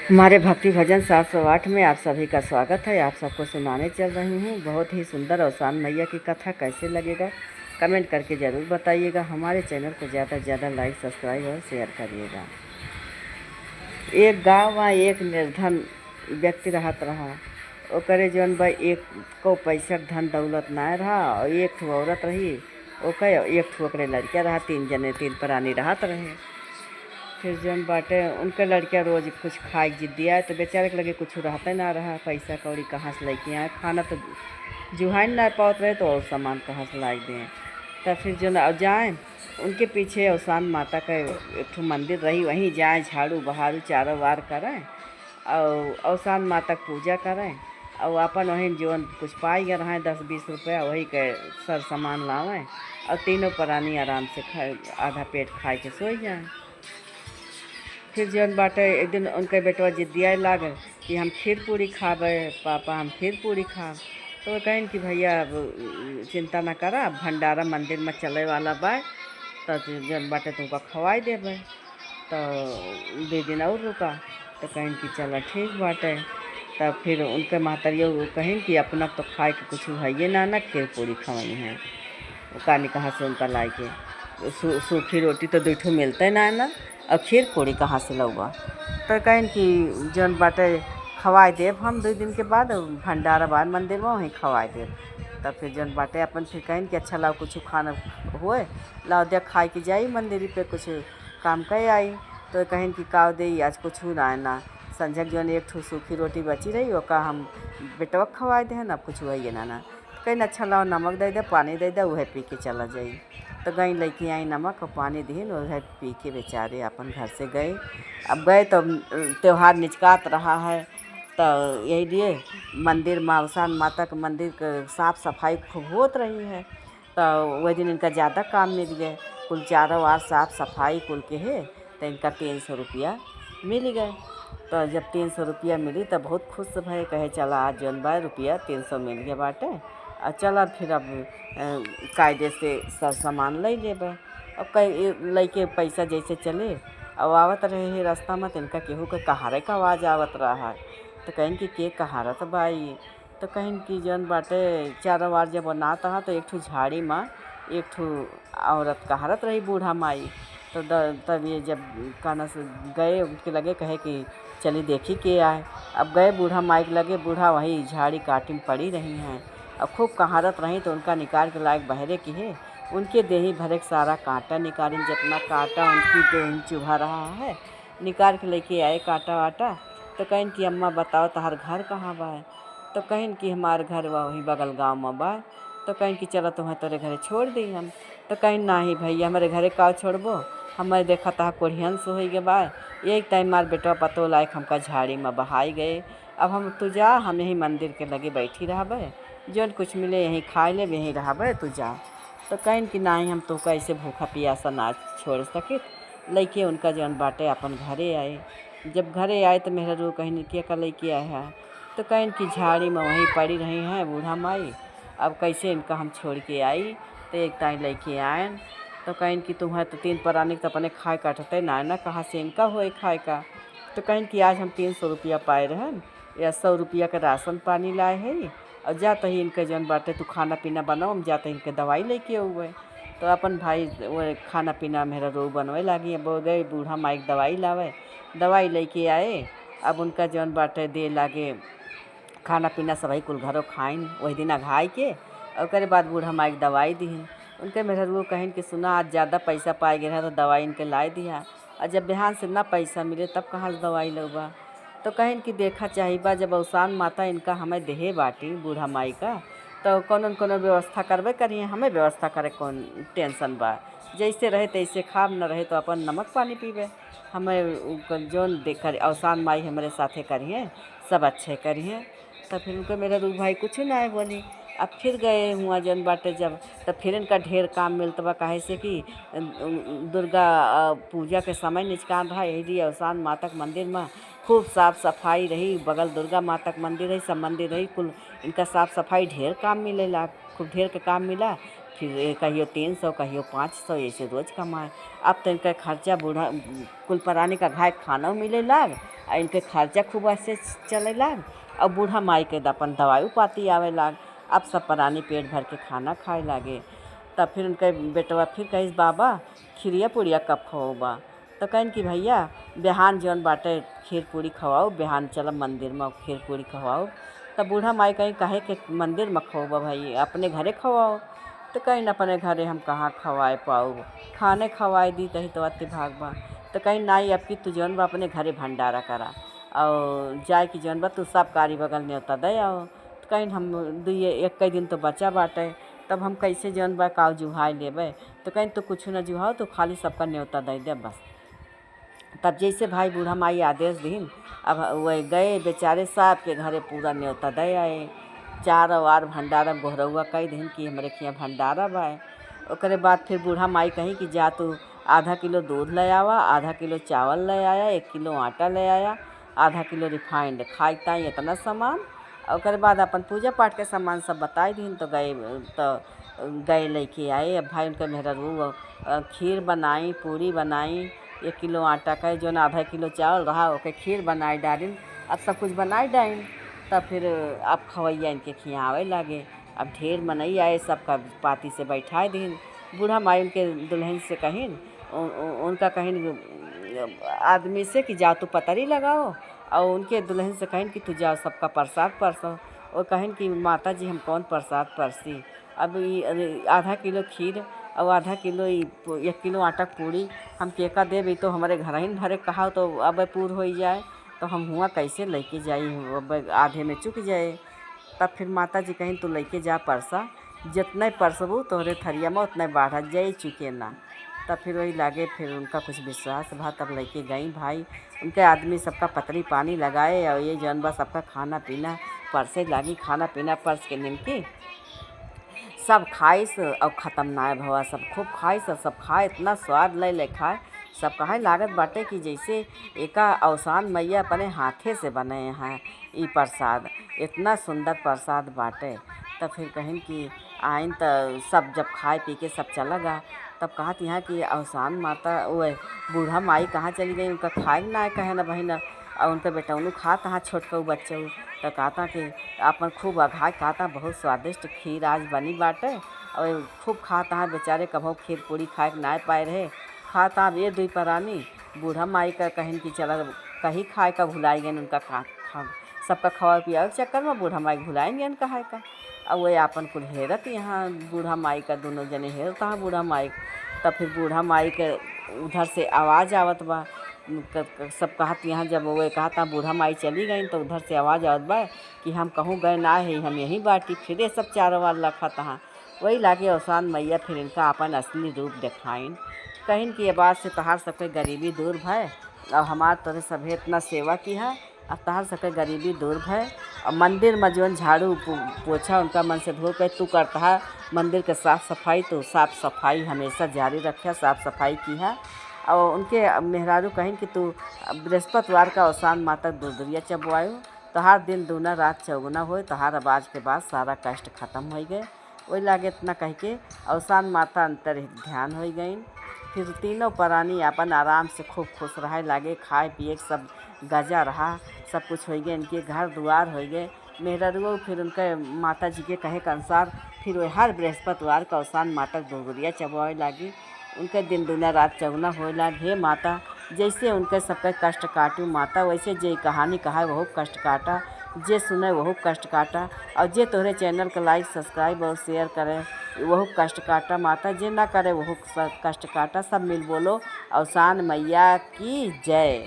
हमारे भक्ति भजन 708 में आप सभी का स्वागत है। आप सबको सुनाने चल रही हूँ। बहुत ही सुंदर अवसान मैया की कथा कैसे लगेगा कमेंट करके ज़रूर बताइएगा। हमारे चैनल को ज़्यादा से ज़्यादा लाइक सब्सक्राइब और शेयर करिएगा। एक गाँव में एक निर्धन व्यक्ति रहत रहा। ओकरे जौन बा एक को पैसा धन दौलत ना रहा और एक ठो औरत रही। ओके एक ठो ओकरे लड़का रहा। तीन प्राणी रहत रहे। फिर जौन बाटे उनके लड़का रोज़ कुछ खाए जिद्दी आए तो बेचारे के लगे कुछ रहते ना रहा। पैसा कौड़ी कहाँ से लेके आए, खाना तो जुहान ना पावत रहे तो और सामान कहाँ से ला दें। तब फिर जो न जाए उनके पीछे अवसान माता का एक ठो मंदिर रही, वहीं जाए झाड़ू बहारू चारों वार करें और अवसान माता की पूजा करें और अपन वहीं जौन कुछ पाई गए रहें 10-20 रुपया वही के सर सामान लावें और तीनों प्राणी आराम से खाए आधा पेट खाए के सो जाए। फिर जौन बाटे एक दिन उनके बेटवा जिद्दिया लागल कि हम खीर पूरी खाबे पापा, हम खीर पूरी खाब। तो कहें कि भैया अब चिंता न करा, भंडारा मंदिर में चले वाला बा तो जौन बाटे तुमको खवाई देबे। तो 2 दिन और रुका तो कहें कि चला ठीक बाटे। तब फिर उनके महतरिया कहें कि अपना तो खाए के कुछ है ना खीर पूरी खवाई हैं। कानी कहाँ से उनका लाई के सूखी रोटी तो 2 ठो मिलते ना और खीर पूरी कहाँ से लौबा। तो कहें कि जौन बाटे खवाए देव हम 2 दिन के बाद भंडारा बाद मंदिर में वहीं खवाए देव। तब फिर जौन बाटे अपन फिर कहें कि अच्छा लाओ कुछ खाना हुए लाओ दे खाए के जाई मंदिर पे कुछ काम कर आई। तो कहें कि काव दे आज कुछ ना संझक जौन एक ठो सूखी रोटी बची रही ओका हम बेटवा खवाए दे ना कुछ वही ना। कहीं अच्छा लाओ नमक दे दे पानी दे दे वह पी के चला जाई। तो गई लेके आई नमक और पानी दीन वह पी के बेचारे अपन घर से गए। अब गए तो त्यौहार निचकात रहा है तो यही लिए मंदिर अवसान माता के मंदिर के साफ़ सफाई खूब होत रही है। तो वही दिन इनका ज़्यादा काम मिल गए, कुल चारों वार साफ़ सफाई कुल के है तो इनका 300 रुपया मिल गए। तो जब 300 रुपया मिली तो बहुत खुश भय, कहे चला आज जौन बा रुपया 300 मिल गया बाटे और चला फिर अब कायदे से सब सामान ले लेबे। अब कई लैके पैसा जैसे चले और आवत रहे रास्ता में तिनका केहू के कहारे का आवाज़ आवत रहा है। तो कहें कि के कहारत बाई। तो कहें कि जौन बाटे चारों वार जब बनाता रहा तो एक ठो झाड़ी में एक ठो औरत कहारत रही बूढ़ा माई। तो तब ये जब काना से गए उनके लगे कहे कि चली देखी के आए। अब गए बूढ़ा माई के लगे, बूढ़ा वही झाड़ी काटी में पड़ी रही हैं और खूब कहारत रही। तो उनका निकाल के लायक बहरे की है उनके देही भरे सारा कांटा निकाली, जितना कांटा उनकी देही चुभा रहा है निकाल के लेके आए कांटा वाटा। तो कहें कि अम्मा बताओ तहार घर कहाँ बा। तो कहें कि हमार घर वही बगल गाँव में बा। तो कहें कि चलो तुम्हें तेरे घरे छोड़ दी हम। तो कहें नहीं भैया हमारे घरे का छोड़बो, हमें देखा तहा कोढ़ियन से हो गए बा एक टाइम मार बेटवा पतो लायक हमका झाड़ी में बहाई गए। अब हम तू जा, हम यहीं मंदिर के लगे बैठी रहबे, जौन कुछ मिले यहीं खाए ले यहीं रहबे तू जा। तो कहें कि नहीं हम तो कैसे भूखा पियासा ना छोड़ सके। लैके उनका जौन बाटे अपन घरे आए। जब घरे आए तो मेरा रू कहीं क्या का लेके आए हैं। तो कहें कि झाड़ी में वहीं पड़ी रही हैं बूढ़ा माई, अब कैसे इनका हम छोड़ के आई। तो एक टाइम लेके आए तो कहें कि तुम्हें तो 3 प्राणी तो अपने खाए काटते ना कहाँ से इनका हो खाए का। तो कहें कि आज हम 300 रुपया पाए रहन या 100 रुपया का राशन पानी लाए है और जाते ही इनके जौन बाटे तू खाना पीना बनाओ, हम जाते ही इनके दवाई लेके हुए। तो अपन भाई वो खाना पीना मेरा रो बनवे लगी वो गए बूढ़ा माइक दवाई लावे, दवाई लेके आए। अब उनका जौन बाटे दे लागे खाना पीना सभी कुल घरों खाइन वही दिन घाई के और उसके बाद बूढ़ा माइक दवाई दी। उनके मेहर वो कहें कि सुना आज ज़्यादा पैसा पाए गए तो दवाई इनके लाई दिया और जब बिहान से ना पैसा मिले तब कहाँ से दवाई लोबा। तो कहें कि देखा चाहिए बा जब अवसान माता इनका हमें देहे बाटी बूढ़ा माई का तो कोनो व्यवस्था करबे करिए, हमें व्यवस्था करे कौन टेंशन बा। जैसे रहे तैसे खाब न रहे तो अपन नमक पानी पीबे। हमें जौन देख अवसान माई हमारे साथे करिए सब अच्छे करिए। तब फिर उनको मेरा रू भाई कुछ ना है बोली। अब फिर गए हुआ जौन बाटे जब तब फिर इनका ढेर काम मिलता बा काहे से कि दुर्गा पूजा के समय निचकान रहा यही अवसान माता के मंदिर में खूब साफ़ सफाई रही। बगल दुर्गा माता के मंदिर रही, सब मंदिर रही कुल इनका साफ़ सफाई ढेर काम मिलेला, खूब ढेर के काम मिला। फिर कहियो 300 कहियो 500 ऐसे रोज़ कमाए। अब तो इनका खर्चा बूढ़ा कुल परानी का घाय खाना मिले लाग और इनके खर्चा खूब ऐसे चले लाग और बूढ़ा माई के अपन दवाई पाती आवे लाग। अब सब परानी पेट भर के खाना खाए लागे। तब फिर उनके बेटवा फिर कहिस बाबा खीरिया पूड़िया कब खवाओबा। तो कहन कि भैया बिहान जौन बाटे खीर पूड़ी खवाओ, बिहान चलब मंदिर में खीर पूड़ी खवाओ। तब बूढ़ा माई कहीं कहे कि मंदिर में खवाओबा भाई, अपने घरे खवाओ। तो कहीं अपने घरे हम कहाँ खवाए पाऊ, खाने खवाए दी तही तो अति भागबा। तो कहीं नाई अब की तू जौन बा अपने घरे भंडारा करा और जाए कि जौन बा तू सब कारी बगल न्योता दे आओ। तो कहीं हम दुए एक कई दिन तो बचा बाटे, तब हम कैसे जौन बा काव जुहाई लेबै। तो कहीं तो कुछ न जुहाओ, तो खाली सबका न्योता दे दे बस। तब जैसे भाई बूढ़ा माई आदेश दीन, अब वह गए बेचारे साहब के घरे पूरा न्योता दे आए। चार वार भंडारा गोहरौआ कई दिन कि हमरे खियाँ भंडारा बा। ओकरे बाद फिर बूढ़ा माई कही कि जा तू आधा किलो दूध ले आवा, आधा किलो चावल ले आया, 1 किलो आटा ले आया, आधा किलो रिफाइंड, खाई ताई इतना सामान। ओकरे बाद अपन पूजा पाठ के सामान सब बताई दीन। तो गए लेके आए। अब भाई उनके मेहरारू खीर बनाई, पूरी बनाई, 1 किलो आटा का जो आधा किलो चावल रहा ओके खीर बनाई डालिन। अब सब कुछ बनाई डाइन। तब फिर अब खवैया इनके खियावे लागे। अब ढेर मनई आए, सबका पाती से बैठाए दीन। बूढ़ा माई उनके दुल्हन से कहिन, उनका कहिन आदमी से कि जाओ तू पतरी लगाओ, और उनके दुल्हन से कहिन कि तू जाओ सबका प्रसाद परसो। और कहिन कि माता जी हम कौन प्रसाद परसी। अब आधा किलो खीर और आधा किलो 1 किलो आटा पूड़ी हम केका देब, तो हमारे घर ही भरे कहा तो अब पूर हो जाए, तो हम हुआ कैसे लेके जाई, अब आधे में चुक जाए। तब फिर माता जी कहीं तू लेके जा परसा, जितने परसबू तोहरे थरिया में उतने बाढ़त जाए, चुके ना। तब फिर वही लागे फिर उनका कुछ विश्वास भा, तब लेके गई भाई। उनके आदमी सबका पतरी पानी लगाए और ये जौन बा सबका खाना पीना परसे लागी। खाना पीना परस के निमकी सब खाइस और ख़त्म ना भवा। सब खूब खाइस और सब खाए, इतना स्वाद ले खाए। सब कहे लागत बाटे कि जैसे एका अवसान मैया अपने हाथे से बने हैं ई प्रसाद, इतना सुंदर प्रसाद बाटे। तब फिर कहें कि आइन तो सब जब खाए पी के सब चला गा। तब कहा यहाँ कि अवसान माता वो बूढ़ा माई कहाँ चली गई, उनका खाए ना कहे ना बहिन। और उनका बेटा उन्हों खा तहाँ छोटका बच्चा। तो कहता कि अपन खूब अघाए कहता बहुत स्वादिष्ट खीर आज बनी बाटे, और खूब खाता है बेचारे कभो खीर पूड़ी खाए के ना पाए रहे। खाता ये दुई परानी बूढ़ा माई का कहिन कि चला कहीं खाए का भुलाई गए उनका खा सबका खवा पिया के चक्कर में बूढ़ा माई भुलाएंगे न कहा का। और वही आपन कुल हेरत यहाँ बूढ़ा माई का दोनों जने हेरता है बूढ़ा माई। तब फिर बूढ़ा माई के उधर से आवाज़ आवत बा। सब कहत यहाँ जब वो कहता बूढ़ा माई चली गई, तो उधर से आवाज़ आवत बा कि हम कहूँ गए ना है, हम यहीं बाटी। फिर ये सब चारों वार लखा तहाँ वही लागे अवसान मैया फिर इनका अपन असली रूप दिखाइन। कहिन कि ये बात से तहार सबके गरीबी दूर भय, और हमार तोरे सभे इतना सेवा की है, अब तहार सबके गरीबी दूर भय। और मंदिर में जौन झाड़ू पोछा उनका मन से धो के तू करता है मंदिर के साफ़ सफाई, तो साफ़ सफाई हमेशा जारी रखे, साफ़ सफाई की है। और उनके मेहरारू कहें कि तू बृहस्पतिवार का अवसान माता दूधरिया चबवायो, तहार दिन दूना रात चौगुना होए, तहार आवाज़ के बाद सारा कष्ट खत्म हो गए। वही लागे इतना कह के अवसान माता अंतर ध्यान हो गई। फिर तीनों प्राणी अपन आराम से खूब खुश रहे लागे, खाए पिए सब गजा रहा, सब कुछ हो गए, इनके घर दुआर हो गए। मेहरारू फिर उनके माता जी के कहे के अनुसार फिर वह हर बृहस्पतिवार का अवसान माता दूधरिया चबवाए लागी। उनके दिन दूना रात चौगुना होए लाग। हे माता जैसे उनके सबके कष्ट काटू माता, वैसे जे कहानी कहा वह कष्ट काटा, जे सुने वह कष्ट काटा, और जे तोहरे चैनल का लाइक सब्सक्राइब और शेयर करे वह कष्ट काटा माता, जे ना करे वह कष्ट काटा। सब मिल बोलो अवसान मैया की जय।